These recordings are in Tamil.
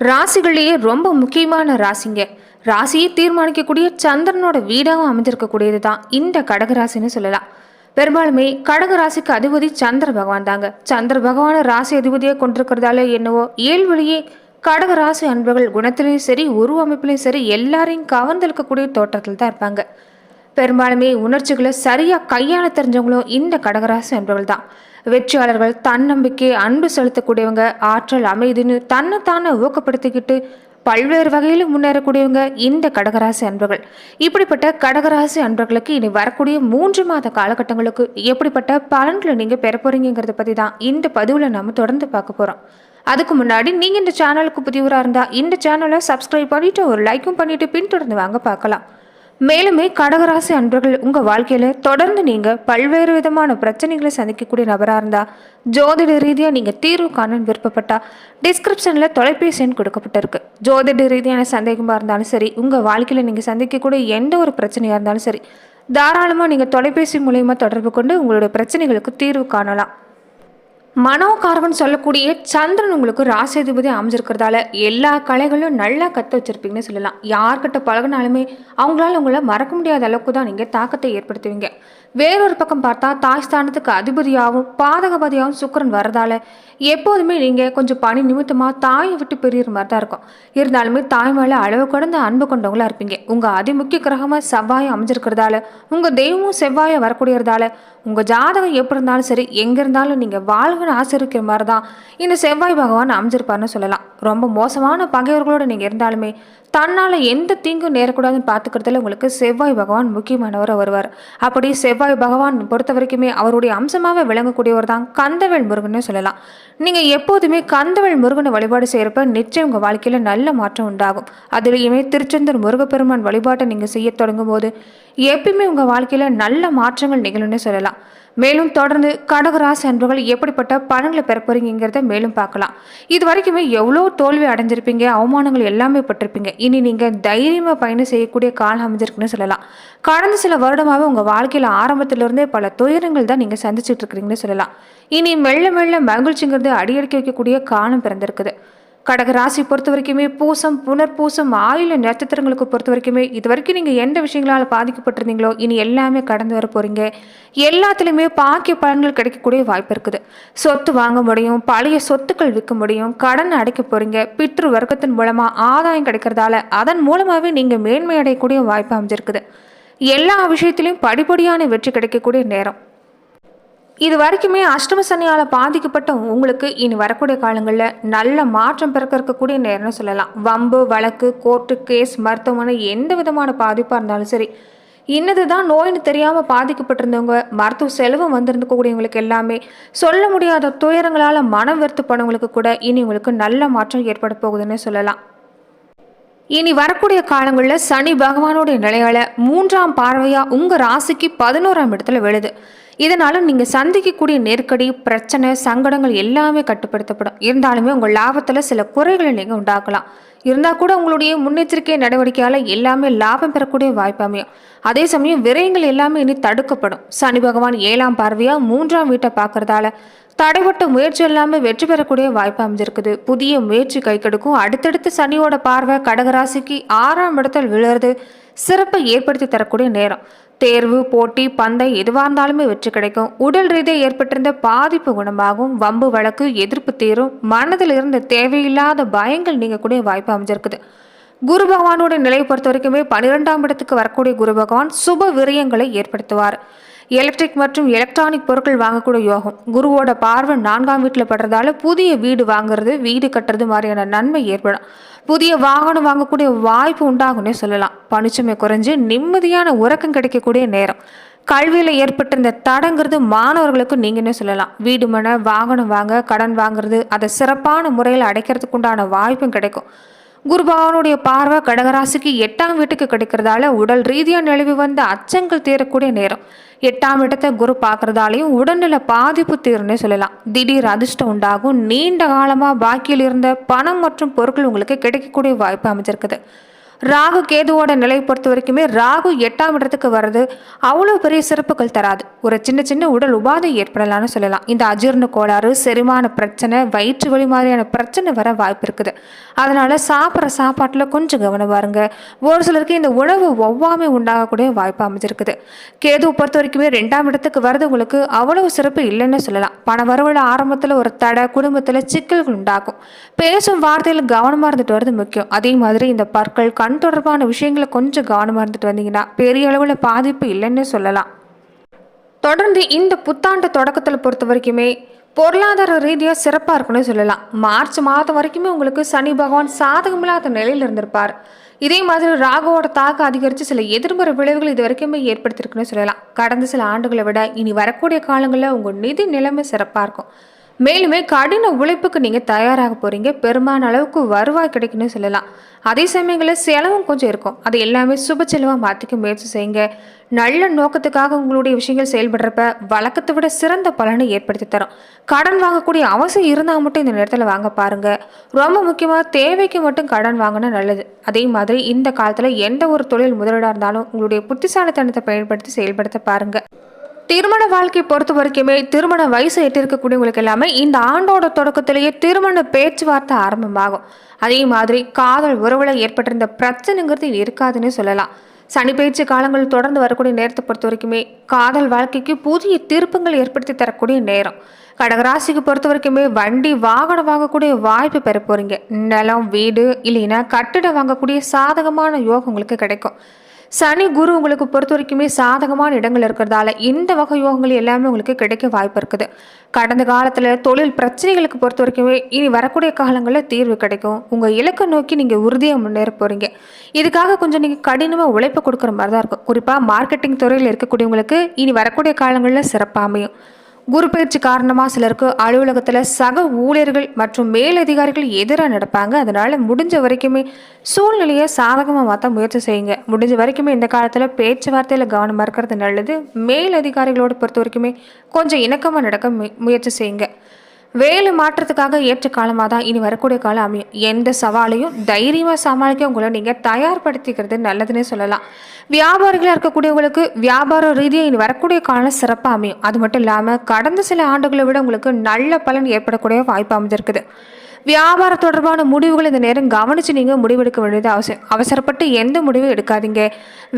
ராசிகள்லேயே ரொம்ப முக்கியமான ராசிங்க. ராசியை தீர்மானிக்கக்கூடிய சந்திரனோட வீடாகவும் அமைஞ்சிருக்கக்கூடியது தான் இந்த கடகராசின்னு சொல்லலாம். பெரும்பாலுமே கடகராசிக்கு அதிபதி சந்திர பகவான் தாங்க. சந்திர பகவான ராசி அதிபதியை கொண்டிருக்கிறதால என்னவோ இயல்புலேயே கடகராசி அன்பர்கள் குணத்திலையும் சரி உருவமைப்பிலையும் சரி எல்லாரையும் கவர்ந்தெழுக்கக்கூடிய தோற்றத்தில் தான் இருப்பாங்க. பெரும்பாலுமே உணர்ச்சிகளை சரியாக கையாள தெரிஞ்சவங்களும் இந்த கடகராசி அன்பர்கள் தான். வெற்றியாளர்கள், தன்னம்பிக்கை, அன்பு செலுத்தக்கூடியவங்க, ஆற்றல், அமைதின்னு தன்னைத்தானே ஊக்கப்படுத்திக்கிட்டு பல்வேறு வகையில் முன்னேறக்கூடியவங்க இந்த கடகராசி அன்பர்கள். இப்படிப்பட்ட கடகராசி அன்பர்களுக்கு இனி வரக்கூடிய 3 மாத காலகட்டங்களுக்கு எப்படிப்பட்ட பலன்களை நீங்கள் பெற போறீங்கிறத பற்றி தான் இந்த பதிவில் நம்ம தொடர்ந்து பார்க்க போகிறோம். அதுக்கு முன்னாடி நீங்கள் இந்த சேனலுக்கு புதியவராக இருந்தால் இந்த சேனலை சப்ஸ்கிரைப் பண்ணிவிட்டு ஒரு லைக்கும் பண்ணிவிட்டு பின்தொடர்ந்து வாங்க பார்க்கலாம். மேலுமே கடகராசி அன்பர்கள் உங்கள் வாழ்க்கையில் தொடர்ந்து நீங்கள் பல்வேறு விதமான பிரச்சனைகளை சந்திக்கக்கூடிய நபராக இருந்தால் ஜோதிட ரீதியாக நீங்கள் தீர்வு காண விருப்பப்பட்டால் டிஸ்கிரிப்ஷனில் தொலைபேசி எண் கொடுக்கப்பட்டிருக்கு. ஜோதிட ரீதியான சந்தேகமாக இருந்தாலும் சரி, உங்கள் வாழ்க்கையில் நீங்கள் சந்திக்கக்கூடிய எந்த ஒரு பிரச்சனையாக இருந்தாலும் சரி, தாராளமாக நீங்கள் தொலைபேசி மூலயமா தொடர்பு கொண்டு உங்களுடைய பிரச்சனைகளுக்கு தீர்வு காணலாம். மனோகாரகன் சொல்லக்கூடிய சந்திரன் உங்களுக்கு ராசிதிபதி அமைஞ்சிருக்கிறதால எல்லா கலைகளும் நல்லா கற்று வச்சிருப்பீங்கன்னு சொல்லலாம். யார்கிட்ட பழகினாலுமே அவங்களால உங்களை மறக்க முடியாத அளவுக்கு தான் நீங்கள் தாக்கத்தை ஏற்படுத்துவீங்க. வேறொரு பக்கம் பார்த்தா தாய் ஸ்தானத்துக்கு அதிபதியாகவும் பாதகபதியாகவும் சுக்கிரன் வரதால எப்போதுமே நீங்கள் கொஞ்சம் பணி நிமித்தமாக தாயை விட்டு பிரியிற மாதிரி தான் இருக்கும். இருந்தாலுமே தாய் மேலே அளவு கடந்த அன்பு கொண்டவங்களா இருப்பீங்க. உங்கள் அதிமுக்கிய கிரகமாக செவ்வாயை அமைஞ்சிருக்கிறதால உங்கள் தெய்வமும் செவ்வாயை வரக்கூடியதால உங்கள் ஜாதகம் எப்படி இருந்தாலும் சரி, எங்கே இருந்தாலும் நீங்கள் வாழ்கன்னு ஆசிரிக்கிற மாதிரி தான் இந்த செவ்வாய் பகவான் அமைஞ்சிருப்பார்னு சொல்லலாம். ரொம்ப மோசமான பகைவர்களோடு நீங்கள் இருந்தாலுமே தன்னால் எந்த தீங்கும் நேரக்கூடாதுன்னு பார்த்துக்கிறதுல உங்களுக்கு செவ்வாய் பகவான் முக்கியமானவராக வருவார். அப்படி செவ்வாய் பகவான் பொறுத்த வரைக்குமே அவருடைய அம்சமாக விளங்கக்கூடியவர் தான் கந்தவேல் முருகன்னு சொல்லலாம். நீங்கள் எப்போதுமே கந்தவேல் முருகனை வழிபாடு செய்கிறப்ப நிச்சயம் உங்கள் வாழ்க்கையில் நல்ல மாற்றம் உண்டாகும். அதுலேயுமே திருச்செந்தூர் முருகப்பெருமான் வழிபாட்டை நீங்கள் செய்ய தொடங்கும் போது எப்பயுமே உங்கள் வாழ்க்கையில் நல்ல மாற்றங்கள் நிகழும்னு சொல்லலாம். மேலும் தொடர்ந்து கடகராசி அன்பர்கள் எப்படிப்பட்ட பலன்களை பெற போறீங்கிறத மேலும் பார்க்கலாம். இது வரைக்குமே எவ்வளோ தோல்வி அடைஞ்சிருப்பீங்க, அவமானங்கள் எல்லாமே பட்டிருப்பீங்க. இனி நீங்கள் தைரியமாக பயணம் செய்யக்கூடிய காலம் அமைஞ்சிருக்குன்னு சொல்லலாம். கடந்த சில வருடமாகவே உங்கள் வாழ்க்கையில் ஆரம்பத்திலிருந்தே பல துயரங்கள் தான் நீங்கள் சந்திச்சுட்டு இருக்கிறீங்கன்னு சொல்லலாம். இனி மெல்ல மெல்ல மகிழ்ச்சிங்கிறது அடியெடுக்க வைக்கக்கூடிய காலம் பிறந்திருக்குது. கடகராசி பொறுத்த வரைக்குமே பூசம், புனர்பூசம், ஆயுள நட்சத்திரங்களுக்கு பொறுத்த வரைக்குமே இது வரைக்கும் நீங்கள் எந்த விஷயங்களால் பாதிக்கப்பட்டிருந்தீங்களோ இனி எல்லாமே கடந்து வர போகிறீங்க. எல்லாத்துலேயுமே பாக்கிய பலன்கள் கிடைக்கக்கூடிய வாய்ப்பு இருக்குது. சொத்து வாங்க முடியும், பழைய சொத்துக்கள் விற்க முடியும், கடன் அடைக்க போகிறீங்க. பித்ரு வர்க்கத்தின் மூலமாக ஆதாயம் கிடைக்கிறதால அதன் மூலமாகவே நீங்கள் மேன்மை அடையக்கூடிய வாய்ப்பு அமைஞ்சிருக்குது. எல்லா விஷயத்திலையும் படிப்படியான வெற்றி கிடைக்கக்கூடிய நேரம். இது வரைக்குமே அஷ்டம சனியால் பாதிக்கப்பட்ட உங்களுக்கு இனி வரக்கூடிய காலங்களில் நல்ல மாற்றம் பிறக்க இருக்கக்கூடிய நேரம்னு சொல்லலாம். வம்பு, வழக்கு, கோர்ட்டு கேஸ், மருத்துவமனை எந்த விதமான பாதிப்பாக இருந்தாலும் சரி, இன்னது தான் நோயின்னு தெரியாமல் பாதிக்கப்பட்டிருந்தவங்க, மருத்துவ செலவு வந்திருந்தக்கூடியவங்களுக்கு எல்லாமே சொல்ல முடியாத துயரங்களால் மனம் வெறுத்து போனவங்களுக்கு கூட இனி உங்களுக்கு நல்ல மாற்றம் ஏற்பட போகுதுன்னு சொல்லலாம். இனி வரக்கூடிய காலங்களில் சனி பகவானுடைய நிலையால 3ஆம் பார்வையாக உங்கள் ராசிக்கு 11ஆம் இடத்துல விழுது. இதனால நீங்கள் சந்திக்கக்கூடிய நெருக்கடி, பிரச்சனை, சங்கடங்கள் எல்லாமே கட்டுப்படுத்தப்படும். இருந்தாலுமே உங்கள் லாபத்தில் சில குறைகளை நீங்கள் உண்டாக்கலாம். இருந்தால் கூட உங்களுடைய முன்னெச்சரிக்கை நடவடிக்கையால் எல்லாமே லாபம் பெறக்கூடிய வாய்ப்பு அமையும். அதே சமயம் விரயங்கள் எல்லாமே இனி தடுக்கப்படும். சனி பகவான் 7ஆம் பார்வையாக 3ஆம் வீட்டை பார்க்கறதால தடைப்பட்ட முயற்சி எல்லாமே வெற்றி பெறக்கூடிய வாய்ப்பு அமைஞ்சிருக்குது. புதிய முயற்சி கை கெடுக்கும். அடுத்தடுத்து சனியோட பார்வை கடகராசிக்கு 6ஆம் இடத்தில் விழுறது சிறப்பை ஏற்படுத்தி தரக்கூடிய நேரம். தேர்வு, போட்டி, பந்தை எதுவாக இருந்தாலுமே வெற்றி கிடைக்கும். உடல் ரீதியாக ஏற்பட்டிருந்த பாதிப்பு குணமாகும். வம்பு, வழக்கு, எதிர்ப்பு தீரும். மனதில் இருந்த தேவையில்லாத பயங்கள் நீங்கக்கூடிய வாய்ப்பு அமைஞ்சிருக்குது. குரு பகவானோட நிலையை பொறுத்த வரைக்குமே 12ஆம் இடத்துக்கு வரக்கூடிய குரு பகவான் சுப விரயங்களை ஏற்படுத்துவார். எலக்ட்ரிக் மற்றும் எலக்ட்ரானிக் பொருட்கள் வாங்கக்கூடிய யோகம். குருவோட பார்வை 4ஆம் வீட்டில் படுறதால புதிய வீடு வாங்குறது, வீடு கட்டுறது மாதிரியான நன்மை ஏற்படும். புதிய வாகனம் வாங்கக்கூடிய வாய்ப்பு உண்டாகும்னே சொல்லலாம். பணிச்சுமை குறைஞ்சு நிம்மதியான உறக்கம் கிடைக்கக்கூடிய நேரம். கல்வியில் ஏற்பட்டிருந்த தடங்கிறது மாணவர்களுக்கு நீங்கன்னே சொல்லலாம். வீடு, மனை, வாகனம் வாங்க, கடன் வாங்குறது, அதை சிறப்பான முறையில் அடைக்கிறதுக்கு உண்டான வாய்ப்பும் கிடைக்கும். குரு பகவானுடைய பார்வை கடகராசிக்கு 8ஆம் வீட்டுக்கு கிடைக்கிறதால உடல் ரீதியாக நிலவி வந்த அச்சங்கள் தீரக்கூடிய நேரம். 8ஆம் இடத்தை குரு பார்க்கறதாலையும் உடல்நிலை பாதிப்பு தீரும்னே சொல்லலாம். திடீர் அதிர்ஷ்டம் உண்டாகும். நீண்ட காலமாக பாக்கியில் இருந்த பணம் மற்றும் பொருட்கள் உங்களுக்கு கிடைக்கக்கூடிய வாய்ப்பு அமைஞ்சிருக்குது. ராகு கேதுவோட நிலை பொறுத்த வரைக்குமே ராகு 8ஆம் இடத்துக்கு வர்றது அவ்வளோ பெரிய சிறப்புகள் தராது. ஒரு சின்ன சின்ன உடல் உபாதை ஏற்படலாம்னு சொல்லலாம். இந்த அஜீரண கோளாறு, செரிமான பிரச்சனை, வயிற்று வலி மாதிரியான பிரச்சனை வர வாய்ப்பு இருக்குது. அதனால சாப்பிட்ற சாப்பாட்டில் கொஞ்சம் கவனம் பாருங்க. ஒரு சிலருக்கு இந்த உணவு ஒவ்வாமை உண்டாகக்கூடிய வாய்ப்பு அமைஞ்சிருக்குது. கேதுவை பொறுத்த வரைக்குமே 2ஆம் இடத்துக்கு வர்றது உங்களுக்கு அவ்வளவு சிறப்பு இல்லைன்னு சொல்லலாம். பண வரவுல ஆரம்பத்தில் ஒரு தடை, குடும்பத்தில் சிக்கல்கள் உண்டாகும். பேசும் வார்த்தையில் கவனமாக இருந்துட்டு வர்றது முக்கியம். அதே மாதிரி இந்த பற்கள், கண் தொடர்பான விஷயங்களை கொஞ்சம் கவனமாக இருந்துட்டு வந்தீங்கன்னா பெரிய அளவில் பாதிப்பு இல்லைன்னு சொல்லலாம். தொடர்ந்து இந்த புத்தாண்டு தொடக்கத்தில் பொறுத்த வரைக்குமே பொருளாதார ரீதியாக சிறப்பாக இருக்குன்னு சொல்லலாம். மார்ச் மாதம் வரைக்குமே உங்களுக்கு சனி பகவான் சாதகமில்லாத நிலையில் இருந்திருப்பார். இதே மாதிரி ராகுவோட தாக்கம் அதிகரித்து சில எதிர்மறை விளைவுகள் இது வரைக்குமே ஏற்படுத்தியிருக்குன்னு சொல்லலாம். கடந்த சில ஆண்டுகளை விட இனி வரக்கூடிய காலங்களில் உங்கள் நிதி நிலைமை சிறப்பாக இருக்கும். மேலுமே கடின உழைப்புக்கு நீங்கள் தயாராக போகிறீங்க. பெரும்பாலான அளவுக்கு வருவாய் கிடைக்குன்னு சொல்லலாம். அதே சமயங்களில் செலவும் கொஞ்சம் இருக்கும். அது எல்லாமே சுப செலவாக மாற்றிக்க முயற்சி செய்யுங்க. நல்ல நோக்கத்துக்காக உங்களுடைய விஷயங்கள் செயல்படுறப்ப வழக்கத்தை விட சிறந்த பலனை ஏற்படுத்தி தரும். கடன் வாங்கக்கூடிய அவசியம் இருந்தால் மட்டும் இந்த நேரத்தில் வாங்க பாருங்க. ரொம்ப முக்கியமாக தேவைக்கு மட்டும் கடன் வாங்கினா நல்லது. அதே மாதிரி இந்த காலத்தில் எந்த ஒரு தொழில் முதலீடாக இருந்தாலும் உங்களுடைய புத்திசாலித்தனத்தை பயன்படுத்தி செயல்படுத்த பாருங்க. திருமண வாழ்க்கை பொறுத்த வரைக்குமே திருமண வயசு எட்டிருக்கக்கூடியவங்களுக்கு எல்லாமே இந்த ஆண்டோட தொடக்கத்திலேயே திருமண பேச்சுவார்த்தை ஆரம்பமாகும். அதே மாதிரி காதல் உறவுல ஏற்பட்டிருந்த பிரச்சனைங்கிறது இருக்காதுன்னு சொல்லலாம். சனி பயிற்சி காலங்கள் தொடர்ந்து வரக்கூடிய நேரத்தை பொறுத்த வரைக்குமே காதல் வாழ்க்கைக்கு புதிய திருப்பங்கள் ஏற்படுத்தி தரக்கூடிய நேரம். கடகராசிக்கு பொறுத்த வரைக்குமே வண்டி வாகனம் வாங்கக்கூடிய வாய்ப்பு பெற போறீங்க. நிலம், வீடு இல்லைன்னா கட்டிடம் வாங்கக்கூடிய சாதகமான யோகம் உங்களுக்கு கிடைக்கும். சனி குரு உங்களுக்கு பொறுத்த வரைக்குமே சாதகமான இடங்கள் இருக்கிறதால இந்த வகை யோகங்கள் எல்லாமே உங்களுக்கு கிடைக்க வாய்ப்பு இருக்குது. கடந்த காலத்தில் தொழில் பிரச்சனைகளுக்கு பொறுத்த வரைக்குமே இனி வரக்கூடிய காலங்களில் தீர்வு கிடைக்கும். உங்கள் இலக்கை நோக்கி நீங்கள் உறுதியாக முன்னேற போகிறீங்க. இதுக்காக கொஞ்சம் நீங்கள் கடினமாக உழைப்பு கொடுக்குற மாதிரி தான் இருக்கும். குறிப்பாக மார்க்கெட்டிங் துறையில் இருக்கக்கூடியவங்களுக்கு இனி வரக்கூடிய காலங்களில் சிறப்பாக அமையும். குரு பயிற்சி காரணமாக சிலருக்கு அலுவலகத்தில் சக ஊழியர்கள் மற்றும் மேலதிகாரிகள் எதிராக நடப்பாங்க. அதனால் முடிஞ்ச வரைக்குமே சூழ்நிலையை சாதகமாக மாற்ற முயற்சி செய்யுங்க. முடிஞ்ச வரைக்குமே இந்த காலத்தில் பேச்சுவார்த்தையில் கவனமாக இருக்கிறது நல்லது. மேலதிகாரிகளோடு பொறுத்த வரைக்குமே கொஞ்சம் இணக்கமாக நடக்க முயற்சி செய்யுங்க. வேலை மாற்றத்துக்காக ஏற்ற காலமாக தான் இனி வரக்கூடிய காலம் அமையும். எந்த சவாலையும் தைரியமாக சமாளிக்க உங்களை நீங்கள் தயார்படுத்திக்கிறது நல்லதுன்னே சொல்லலாம். வியாபாரிகளாக இருக்கக்கூடியவங்களுக்கு வியாபார ரீதியாக இனி வரக்கூடிய காலம் சிறப்பாக அமையும். அது மட்டும் இல்லாமல் கடந்த சில ஆண்டுகளை விட உங்களுக்கு நல்ல பலன் ஏற்படக்கூடிய வாய்ப்பு அமைஞ்சிருக்குது. வியாபார தொடர்பான முடிவுகள் இந்த நேரம் கவனித்து நீங்கள் முடிவெடுக்க வேண்டியது அவசியம். அவசரப்பட்டு எந்த முடிவும் எடுக்காதீங்க.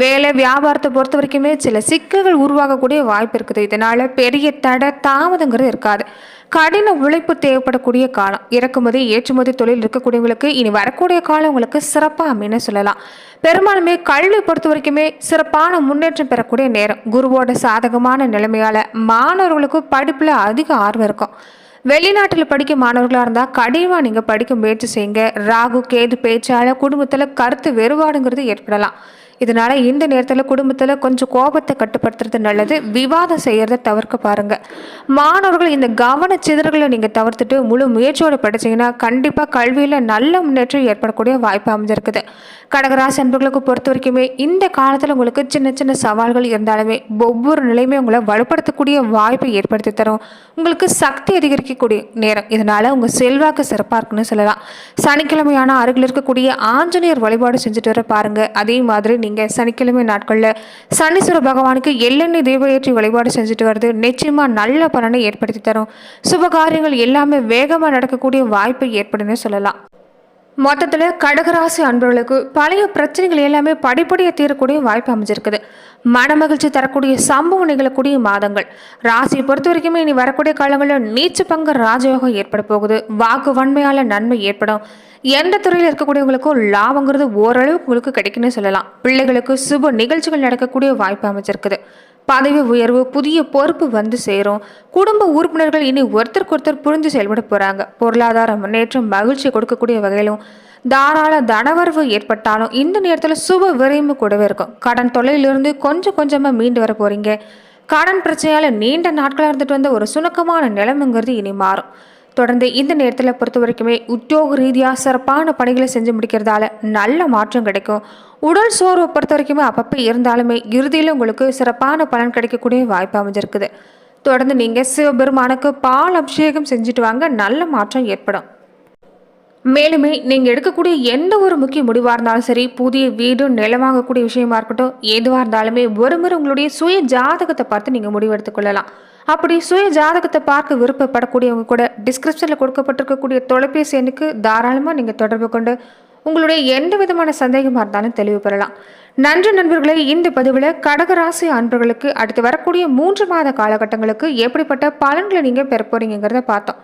வேலை வியாபாரத்தை பொறுத்த வரைக்குமே சில சிக்கல்கள் உருவாகக்கூடிய வாய்ப்பு இருக்குது. இதனால் பெரிய தடை தாமதங்கிறது இருக்காது. கடின உழைப்பு தேவைப்படக்கூடிய காலம். இறக்குமதி ஏற்றுமதி தொழில் இருக்கக்கூடியவங்களுக்கு இனி வரக்கூடிய காலம் உங்களுக்கு சிறப்பாக அமைன்னு சொல்லலாம். பெரும்பாலுமே கல்வி பொறுத்த வரைக்குமே சிறப்பான முன்னேற்றம் பெறக்கூடிய நேரம். குருவோட சாதகமான நிலைமையால் மாணவர்களுக்கு படிப்பில் அதிக ஆர்வம் இருக்கும். வெளிநாட்டில் படிக்க மாணவர்களாக இருந்தால் கடினமாக நீங்கள் படிக்க முயற்சி செய்யுங்க. ராகு கேது பேச்சால் குடும்பத்தில் கருத்து வேறுபாடுங்கிறது ஏற்படலாம். இதனால இந்த நேரத்தில் குடும்பத்தில் கொஞ்சம் கோபத்தை கட்டுப்படுத்துறது நல்லது. விவாதம் செய்யறத தவிர்க்க பாருங்க. மாணவர்கள் இந்த கவன சிதறல்களை நீங்கள் தவிர்த்துட்டு முழு முயற்சியோடு படிச்சீங்கன்னா கண்டிப்பாக கல்வியில் நல்ல முன்னேற்றம் ஏற்படக்கூடிய வாய்ப்பு அமைஞ்சிருக்குது. கடகராசி அன்பர்களுக்கு பொறுத்த வரைக்குமே இந்த காலத்தில் உங்களுக்கு சின்ன சின்ன சவால்கள் இருந்தாலுமே ஒவ்வொரு நிலையுமே உங்களை வலுப்படுத்தக்கூடிய வாய்ப்பை ஏற்படுத்தி தரும். உங்களுக்கு சக்தி அதிகரிக்கக்கூடிய நேரம். இதனால உங்கள் செல்வாக்கு சிறப்பாக இருக்குன்னு சொல்லலாம். சனிக்கிழமையான அருகில் இருக்கக்கூடிய ஆஞ்சநேயர் வழிபாடு செஞ்சுட்டு வர பாருங்க. அதே மாதிரி நீங்கள் சனிக்கிழமை நாட்களில் சனீஸ்வர பகவானுக்கு எள்ளெண்ணெய் தீப ஏற்றி வழிபாடு செஞ்சுட்டு வருது நிச்சயமாக நல்ல பலனை ஏற்படுத்தி தரும். சுபகாரியங்கள் எல்லாமே வேகமாக நடக்கக்கூடிய வாய்ப்பை ஏற்படுன்னு சொல்லலாம். மொத்தத்தில் கடகராசி அன்பர்களுக்கு பழைய பிரச்சனைகள் எல்லாமே படிப்படியாக தீரக்கூடிய வாய்ப்பு அமைஞ்சிருக்குது. மனமகிழ்ச்சி தரக்கூடிய சம்பவம் நிகழக்கூடிய மாதங்கள். ராசியை பொறுத்த வரைக்குமே இனி வரக்கூடிய காலங்களில் நீச்ச பங்கு ராஜயோகம் ஏற்பட போகுது. வாக்கு வன்மையால் நன்மை ஏற்படும். எந்த துறையில் இருக்கக்கூடியவங்களுக்கும் லாபங்கிறது ஓரளவுக்கு உங்களுக்கு கிடைக்குன்னு சொல்லலாம். பிள்ளைகளுக்கு சுப நிகழ்ச்சிகள் நடக்கக்கூடிய வாய்ப்பு அமைச்சிருக்குது. பதவி உயர்வு, புதிய பொறுப்பு வந்து சேரும். குடும்ப உறுப்பினர்கள் இனி ஒருத்தருக்கு ஒருத்தர் புரிஞ்சு செயல்பட போறாங்க. பொருளாதார முன்னேற்றம் மகிழ்ச்சி கொடுக்கக்கூடிய வகையிலும் தாராள தனவரவு ஏற்பட்டாலும் இந்த நேரத்தில் சுப விரைவு கூடவே இருக்கும். கடன் தொல்லையிலிருந்து கொஞ்சம் கொஞ்சமாக மீண்டு வர போறீங்க. கடன் பிரச்சனையால் நீண்ட நாட்களாக இருந்துட்டு வந்த ஒரு சுணக்கமான நிலைமைங்கிறது இனி மாறும். தொடர்ந்து இந்த நேரத்தில் பொறுத்த வரைக்குமே உத்தியோக ரீதியாக சிறப்பான பணிகளை செஞ்சு முடிக்கிறதால நல்ல மாற்றம் கிடைக்கும். உடல் சோர்வை பொறுத்த வரைக்குமே அப்பப்போ இருந்தாலுமே இறுதியில் உங்களுக்கு சிறப்பான பலன் கிடைக்கக்கூடிய வாய்ப்பு அமைஞ்சிருக்குது. தொடர்ந்து நீங்கள் சிவபெருமானுக்கு பால் அபிஷேகம் செஞ்சுட்டு வாங்க, நல்ல மாற்றம் ஏற்படும். மேலுமே நீங்கள் எடுக்கக்கூடிய எந்த ஒரு முக்கிய முடிவாக இருந்தாலும் சரி, புதிய வீடு நிலம் வாங்கக்கூடிய விஷயமா இருக்கட்டும், எதுவாக இருந்தாலுமே ஒரு முறை உங்களுடைய சுய ஜாதகத்தை பார்த்து நீங்கள் முடிவெடுத்துக் கொள்ளலாம். அப்படி சுய ஜாதகத்தை பார்க்க விருப்பப்படக்கூடியவங்க கூட டிஸ்கிரிப்ஷனில் கொடுக்கப்பட்டிருக்கக்கூடிய தொலைபேசி எண்ணுக்கு தாராளமாக நீங்கள் தொடர்பு கொண்டு உங்களுடைய எந்த விதமான சந்தேகமாக இருந்தாலும் தெளிவு பெறலாம். நன்றி நண்பர்களே. இந்த பதிவில் கடகராசி அன்பர்களுக்கு அடுத்து வரக்கூடிய 3 மாத காலகட்டங்களுக்கு எப்படிப்பட்ட பலன்களை நீங்கள் பெற போறீங்கிறத பார்த்தோம்.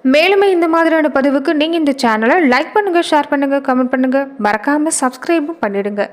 மேலுமே இந்த மாதிரியான பதிவுக்கு நீங்கள் இந்த சேனலை லைக் பண்ணுங்கள், ஷேர் பண்ணுங்கள், கமெண்ட் பண்ணுங்கள், மறக்காமல் சப்ஸ்கிரைபும் பண்ணிடுங்க.